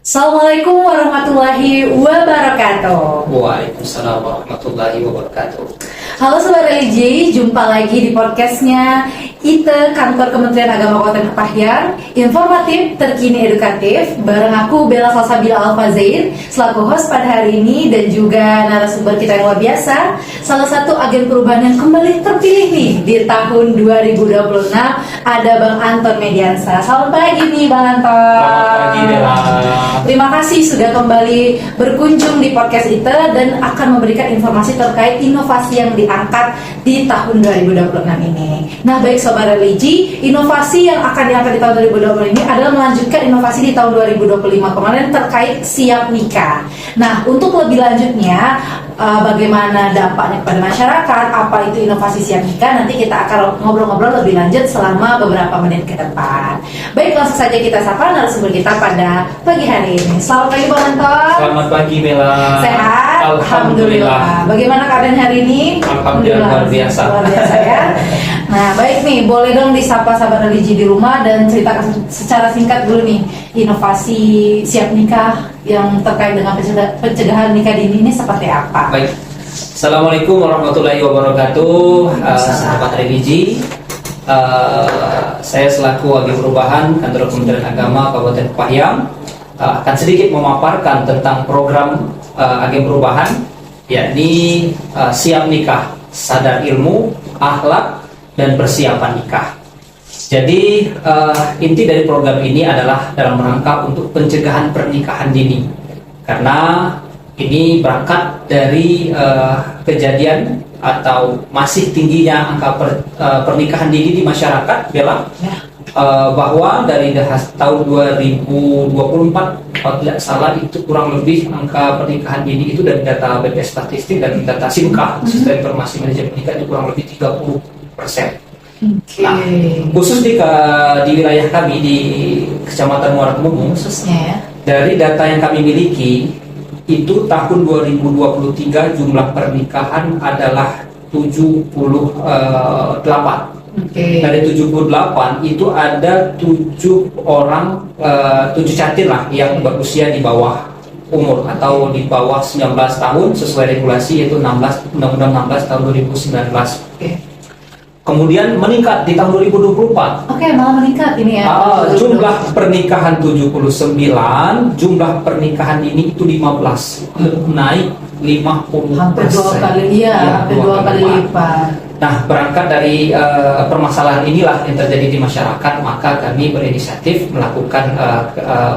Assalamualaikum warahmatullahi wabarakatuh. Waalaikumsalam warahmatullahi wabarakatuh. Halo Sobat Religi, jumpa lagi di podcastnya ITE Kantor Kementerian Agama Kabupaten Kepahyang. Informatif, terkini, edukatif. Bareng aku Bella Salsabila Alfazain selaku host pada hari ini, dan juga narasumber kita yang luar biasa, salah satu agen perubahan yang kembali terpilih nih di tahun 2026, ada Bang Anton Mediansa. Selamat pagi nih Bang Anton. Selamat pagi Bella. Terima kasih sudah kembali berkunjung di podcast ITE dan akan memberikan informasi terkait inovasi yang diangkat di tahun 2026 ini. Nah, baik Sobat Religi, inovasi yang akan diangkat di tahun 2020 ini adalah melanjutkan inovasi di tahun 2025 kemarin terkait siap nikah. Nah, untuk lebih lanjutnya, bagaimana dampaknya kepada masyarakat, apa itu inovasi siap nikah, nanti kita akan ngobrol-ngobrol lebih lanjut selama beberapa menit ke depan. Baik, langsung saja kita sapa narasumber kita pada pagi hari ini. Selamat pagi Bang Anton. Selamat pagi Bella. Sehat? Alhamdulillah. Bagaimana keadaan hari ini? Alhamdulillah luar biasa. Luar biasa ya. Nah, baik nih, boleh dong disapa sahabat religi di rumah dan ceritakan secara singkat dulu nih inovasi siap nikah yang terkait dengan pencegahan nikah dini ini seperti apa? Baik. Assalamualaikum warahmatullahi wabarakatuh. Sahabat religi. Saya selaku agen perubahan Kantor Kementerian Agama Kabupaten Kepahyang akan sedikit memaparkan tentang program agen perubahan, yakni siap nikah, sadar ilmu, akhlak, dan persiapan nikah. Jadi inti dari program ini adalah dalam rangka untuk pencegahan pernikahan dini, karena ini berangkat dari kejadian atau masih tingginya angka pernikahan dini di masyarakat, Bella. Bahwa dari tahun 2024 kalau tidak salah itu kurang lebih angka pernikahan dini itu dari data BPS Statistik dan data SIMKA, Sistem Informasi Manajemen Nikah, itu kurang lebih 30%. Nah, khusus di wilayah kami di Kecamatan Muara Kemumung, khususnya ya, dari data yang kami miliki itu tahun 2023 jumlah pernikahan adalah 78. Dari 78 itu ada 7 orang, 7 cantik lah yang berusia di bawah umur atau di bawah 19 tahun sesuai regulasi, yaitu Undang-Undang 16 tahun 2019. Kemudian meningkat di tahun 2024. Malah meningkat ini ya. Jumlah pernikahan 79, jumlah pernikahan ini itu 15, naik 50%. Hampir 2 kali, hampir 2 kali lipat. Nah, berangkat dari permasalahan inilah yang terjadi di masyarakat, maka kami berinisiatif melakukan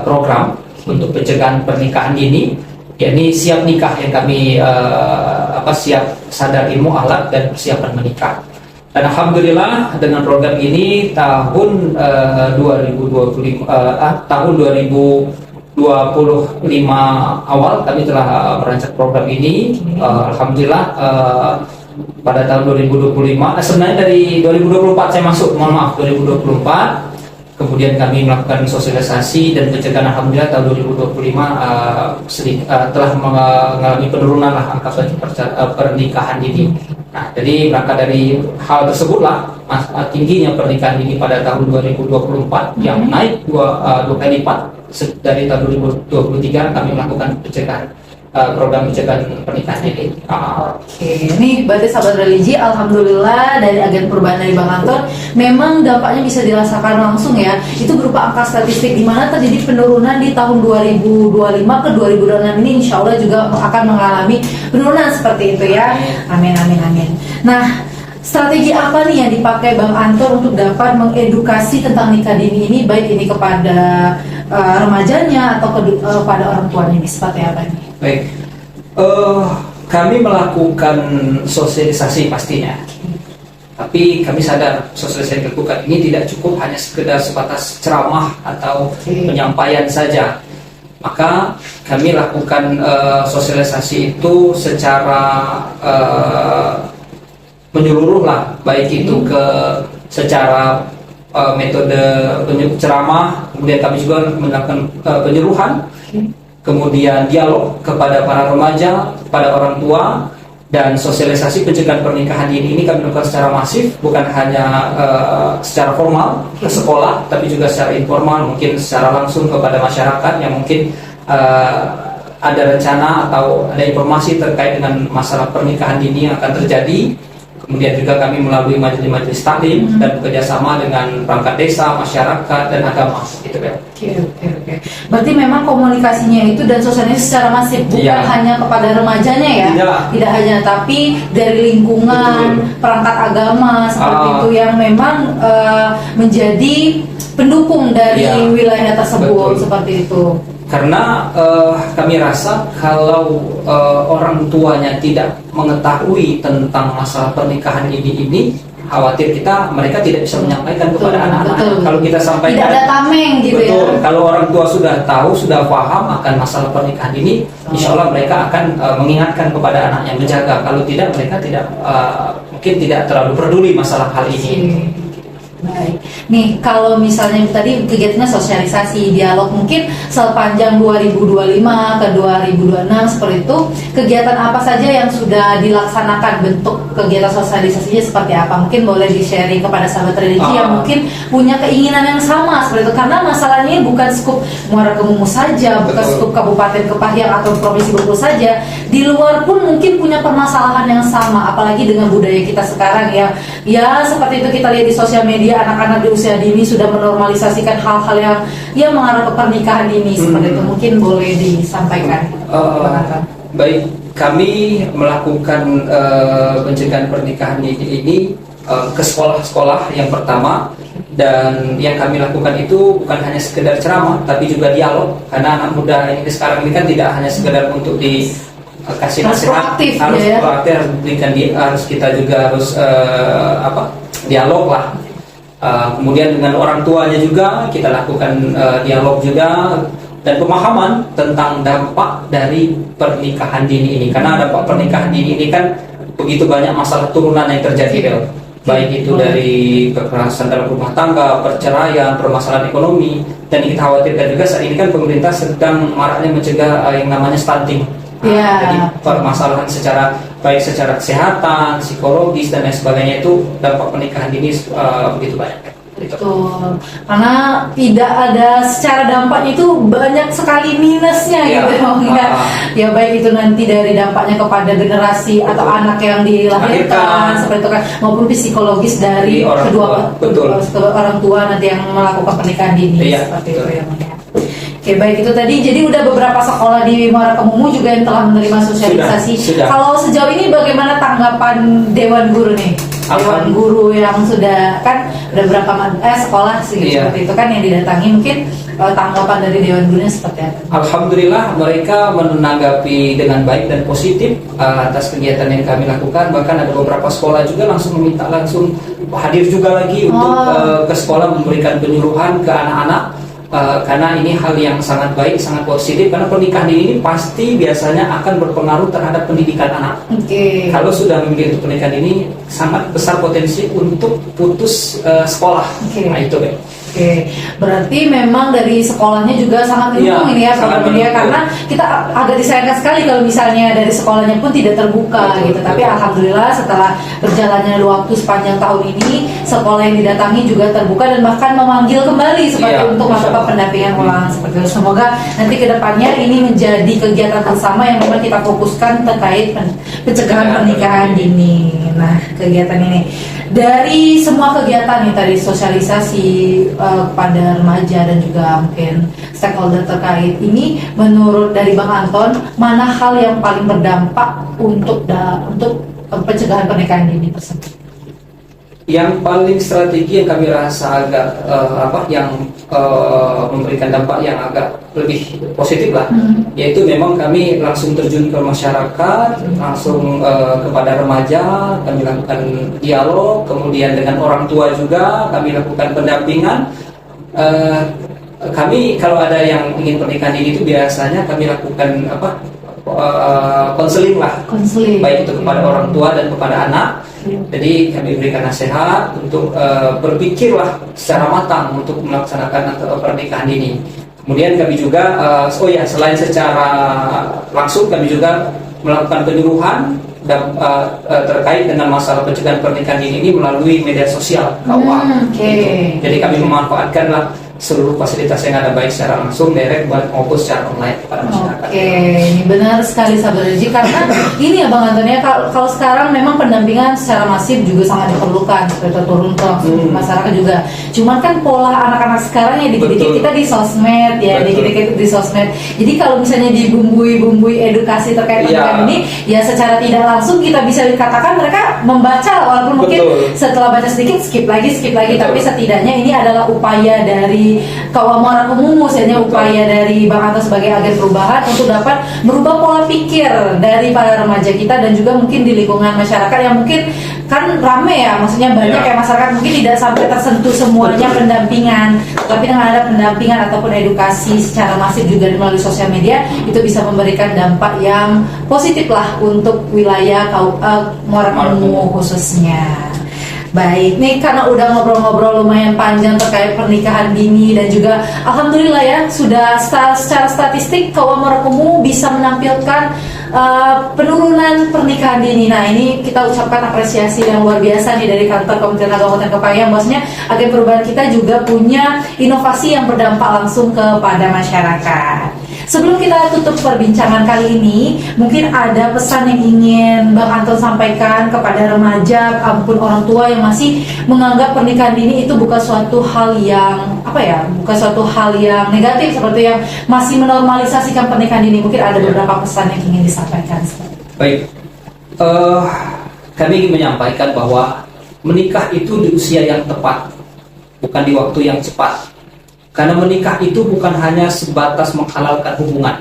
program untuk pencegahan pernikahan dini, yakni siap nikah yang kami siap sadar ilmu, akhlak, dan persiapan menikah. Dan alhamdulillah dengan program ini tahun 2025 awal kami telah merancang program ini. Alhamdulillah pada tahun 2025, sebenarnya dari 2024 saya masuk, mohon maaf, 2024. Kemudian kami melakukan sosialisasi dan pencegahan. Alhamdulillah tahun 2025 telah mengalami penurunan lah angka pernikahan dini. Nah, jadi berangkat dari hal tersebutlah tingginya pernikahan dini pada tahun 2024 yang naik dua kali lipat dari tahun 2023. Kami melakukan pencegahan, program pencegahan pernikahan dini. Ini berarti sahabat religi, alhamdulillah dari agen perubahan dari Bang Anton memang dampaknya bisa dirasakan langsung ya. Itu berupa angka statistik di mana terjadi penurunan di tahun 2025 ke 2026 ini, insya Allah juga akan mengalami penurunan seperti itu ya. Amin amin amin. Nah, strategi apa nih yang dipakai Bang Anton untuk dapat mengedukasi tentang nikah dini ini, baik ini kepada remajanya atau kepada orang tuanya ini, seperti apa nih? Baik, kami melakukan sosialisasi pastinya, tapi kami sadar sosialisasi yang dilakukan ini tidak cukup hanya sekedar sebatas ceramah atau penyampaian saja. Maka kami lakukan sosialisasi itu secara menyeluruh lah, baik itu secara metode ceramah, kemudian kami juga melakukan penyuluhan, kemudian dialog kepada para remaja, pada orang tua, dan sosialisasi pencegahan pernikahan dini ini kami lakukan secara masif, bukan hanya secara formal ke sekolah, tapi juga secara informal, mungkin secara langsung kepada masyarakat yang mungkin ada rencana atau ada informasi terkait dengan masalah pernikahan dini yang akan terjadi. Kemudian juga kami melalui majelis-majelis taklim dan bekerjasama dengan perangkat desa, masyarakat, dan agama. Gitu kan. Oke. Berarti memang komunikasinya itu dan sosialisasi secara masif, bukan hanya kepada remajanya ya, tidak hanya, tapi dari lingkungan, perangkat agama seperti itu yang memang menjadi pendukung dari wilayah tersebut. Seperti itu. Karena kami rasa kalau orang tuanya tidak mengetahui tentang masalah pernikahan ini, khawatir mereka tidak bisa menyampaikan kepada anak-anak. Kalau kita sampaikan, tidak ada tameng gitu ya. Kalau orang tua sudah tahu, sudah paham akan masalah pernikahan ini, insya Allah mereka akan mengingatkan kepada anaknya, menjaga. Kalau tidak, mereka tidak mungkin tidak terlalu peduli masalah hal ini. Baik, nih kalau misalnya tadi kegiatannya sosialisasi, dialog, mungkin sepanjang 2025 ke 2026 seperti itu, kegiatan apa saja yang sudah dilaksanakan, bentuk kegiatan sosialisasinya seperti apa? Mungkin boleh di-sharing kepada sahabat religi yang mungkin punya keinginan yang sama seperti itu, karena masalahnya bukan skup Muara Kemumu saja, bukan skup Kabupaten Kepahyang atau Provinsi Bengkulu saja, di luar pun mungkin punya permasalahan yang sama, apalagi dengan budaya kita sekarang ya seperti itu kita lihat di sosial media, anak-anak di usia dini sudah menormalisasikan hal-hal yang mengarah ke pernikahan dini seperti itu. Mungkin boleh disampaikan. Baik, kami melakukan pencegahan pernikahan dini ini ke sekolah-sekolah yang pertama, dan yang kami lakukan itu bukan hanya sekedar ceramah tapi juga dialog, karena anak muda ini sekarang ini kan tidak hanya sekedar untuk kasih nasihat, harus proaktif, harus kita juga harus dialog lah. Kemudian dengan orang tuanya juga kita lakukan dialog juga, dan pemahaman tentang dampak dari pernikahan dini ini, karena dampak pernikahan dini ini kan begitu banyak masalah turunan yang terjadi, baik itu dari kekerasan dalam rumah tangga, perceraian, permasalahan ekonomi, dan kita khawatirkan juga saat ini kan pemerintah sedang maraknya mencegah yang namanya stunting. Jadi permasalahan baik secara kesehatan, psikologis, dan lain sebagainya, itu dampak pernikahan dini begitu banyak. Betul, karena tidak ada secara dampaknya itu banyak sekali minusnya gitu ya, baik itu nanti dari dampaknya kepada generasi atau anak yang dilahirkan seperti itu kan, maupun psikologis dari kedua orang tua nanti yang melakukan pernikahan dini seperti itu ya. Oke, baik, itu tadi. Jadi udah beberapa sekolah di Muara Kemumu juga yang telah menerima sosialisasi. Sudah. Kalau sejauh ini bagaimana tanggapan Dewan Guru nih? Dewan Guru yang sudah kan ada berapa sekolah sih seperti itu kan yang didatangi, mungkin tanggapan dari Dewan Gurunya seperti apa? Alhamdulillah mereka menanggapi dengan baik dan positif atas kegiatan yang kami lakukan. Bahkan ada beberapa sekolah juga langsung meminta langsung hadir juga lagi untuk ke sekolah memberikan penyuluhan ke anak-anak. Karena ini hal yang sangat baik, sangat positif, karena pernikahan ini pasti biasanya akan berpengaruh terhadap pendidikan anak. Kalau sudah memilih untuk pernikahan ini, sangat besar potensi untuk putus sekolah. Nah itu berarti memang dari sekolahnya juga sangat mendukung ini ya, karena kita agak disayangkan sekali kalau misalnya dari sekolahnya pun tidak terbuka gitu. Tapi alhamdulillah setelah berjalannya waktu sepanjang tahun ini, sekolah yang didatangi juga terbuka dan bahkan memanggil kembali seperti untuk melakukan pendampingan ulang seperti itu. Semoga nanti kedepannya ini menjadi kegiatan bersama yang memang kita fokuskan terkait pencegahan pernikahan dini. Nah, kegiatan ini dari semua kegiatan nih tadi, sosialisasi kepada remaja dan juga mungkin stakeholder terkait ini, menurut dari Bang Anton, mana hal yang paling berdampak untuk pencegahan pernikahan dini tersebut? Yang paling strategi yang kami rasa agak memberikan dampak yang agak lebih positif lah, yaitu memang kami langsung terjun ke masyarakat, langsung kepada remaja, kami lakukan dialog, kemudian dengan orang tua juga kami lakukan pendampingan. Kami kalau ada yang ingin pernikahan dini itu biasanya kami lakukan konseling lah, baik itu kepada orang tua dan kepada anak. Jadi kami berikan nasihat untuk berpikirlah secara matang untuk melaksanakan pernikahan ini. Kemudian kami juga, selain secara langsung, kami juga melakukan penyuluhan terkait dengan masalah pencegahan pernikahan dini ini melalui media sosial KUA. Jadi kami memanfaatkanlah seluruh fasilitas yang ada baik secara langsung, direct maupun secara online kepada masyarakat. Oke, ini benar sekali sahabat religi, karena ini ya Bang Antonia, kalau sekarang memang pendampingan secara masif juga sangat diperlukan supaya turun ke masyarakat juga. Cuman kan pola anak-anak sekarang ya dikit-dikit kita di sosmed ya, dikit-dikit di sosmed. Jadi kalau misalnya dibumbui edukasi terkait pendidikan ini, ya secara tidak langsung kita bisa dikatakan mereka membaca, walaupun mungkin setelah baca sedikit skip lagi, tapi setidaknya ini adalah upaya dari Kawam Warakumu, misalnya upaya dari Bang Anto sebagai agen perubahan untuk dapat merubah pola pikir dari para remaja kita, dan juga mungkin di lingkungan masyarakat yang mungkin kan rame ya, maksudnya banyak ya masyarakat mungkin tidak sampai tersentuh semuanya pendampingan, tapi dengan ada pendampingan ataupun edukasi secara masif juga melalui sosial media, itu bisa memberikan dampak yang positif lah untuk wilayah Warakumu khususnya. Baik, nih karena udah ngobrol-ngobrol lumayan panjang terkait pernikahan dini, dan juga alhamdulillah ya sudah secara statistik Kawam Warakumu bisa menampilkan penurunan pernikahan dini. Nah, ini kita ucapkan apresiasi yang luar biasa nih dari kantor Kementerian Agama Kabupaten Kepayang, bahwasanya agen perubahan kita juga punya inovasi yang berdampak langsung kepada masyarakat. Sebelum kita tutup perbincangan kali ini, mungkin ada pesan yang ingin Bang Anton sampaikan kepada remaja, ampun orang tua yang masih menganggap pernikahan dini itu bukan suatu hal yang bukan suatu hal yang negatif, seperti yang masih menormalisasikan pernikahan dini. Mungkin ada beberapa pesan yang ingin disampaikan. Baik, kami ingin menyampaikan bahwa menikah itu di usia yang tepat, bukan di waktu yang cepat. Karena menikah itu bukan hanya sebatas menghalalkan hubungan.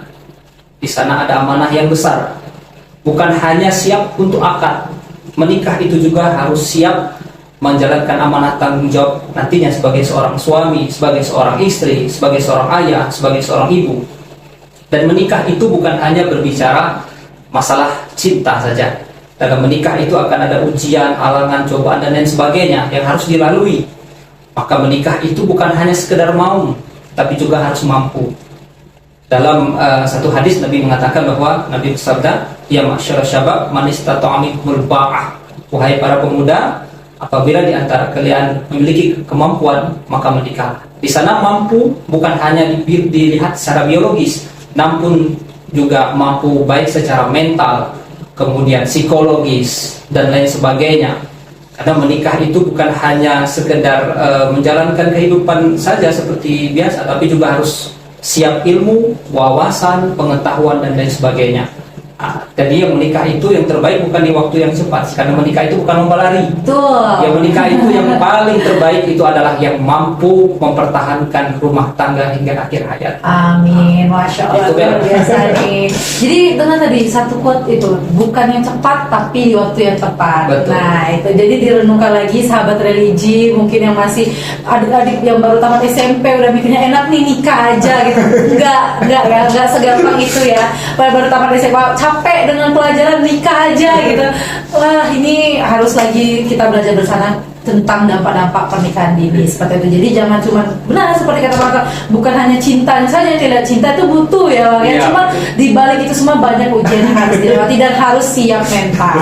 Di sana ada amanah yang besar. Bukan hanya siap untuk akad. Menikah itu juga harus siap menjalankan amanah tanggung jawab nantinya sebagai seorang suami, sebagai seorang istri, sebagai seorang ayah, sebagai seorang ibu. Dan menikah itu bukan hanya berbicara masalah cinta saja. Dalam menikah itu akan ada ujian, halangan, cobaan, dan lain sebagainya yang harus dilalui. Maka menikah itu bukan hanya sekedar mau, tapi juga harus mampu. Dalam satu hadis Nabi mengatakan bahwa Nabi bersabda, "Ya ma'syarasy syabab, man istata'a minkumul ba'ah." Wahai para pemuda, apabila di antara kalian memiliki kemampuan, maka menikah. Di sana mampu bukan hanya dilihat secara biologis, namun juga mampu baik secara mental, kemudian psikologis, dan lain sebagainya. Karena menikah itu bukan hanya sekedar menjalankan kehidupan saja seperti biasa, tapi juga harus siap ilmu, wawasan, pengetahuan, dan lain sebagainya. Jadi yang menikah itu yang terbaik bukan di waktu yang cepat, karena menikah itu bukan lomba lari. Betul. Yang menikah itu yang paling terbaik itu adalah yang mampu mempertahankan rumah tangga hingga akhir hayat. Amin, Masya Allah, Itu luar biasa nih. Jadi dengan tadi satu quote itu, bukan yang cepat tapi di waktu yang tepat. Betul. Nah itu, jadi direnungkan lagi sahabat religi, mungkin yang masih adik-adik yang baru tamat SMP udah mikirnya enak nih nikah aja gitu. Enggak segampang itu ya. Baru tamat SMP capek dengan pelajaran, nikah aja gitu. Wah, ini harus lagi kita belajar bersama tentang dampak-dampak pernikahan dini seperti itu. Jadi jangan cuma benar seperti kata Pak, bukan hanya cintanya saja, tidak, cinta itu butuh ya, ya. Cuma di balik itu semua banyak ujian yang harus dilewati dan harus siap mental.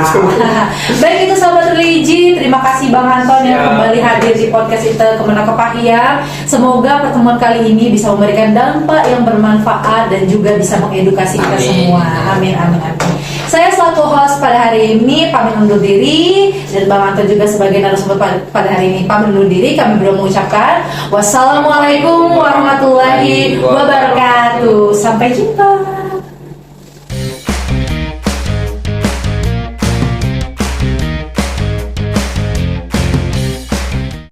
Baik itu sahabat religi, terima kasih Bang Anton yang kembali hadir di podcast kita Kemenang Kepahyang. Semoga pertemuan kali ini bisa memberikan dampak yang bermanfaat dan juga bisa mengedukasi kita semua. Amin, amin, amin. Saya selaku host pada hari ini pamit undur diri, dan Bang Anton juga sebagai narasumber pada hari ini pamit undur diri. Kami berdua mengucapkan wassalamualaikum warahmatullahi wabarakatuh. Sampai jumpa.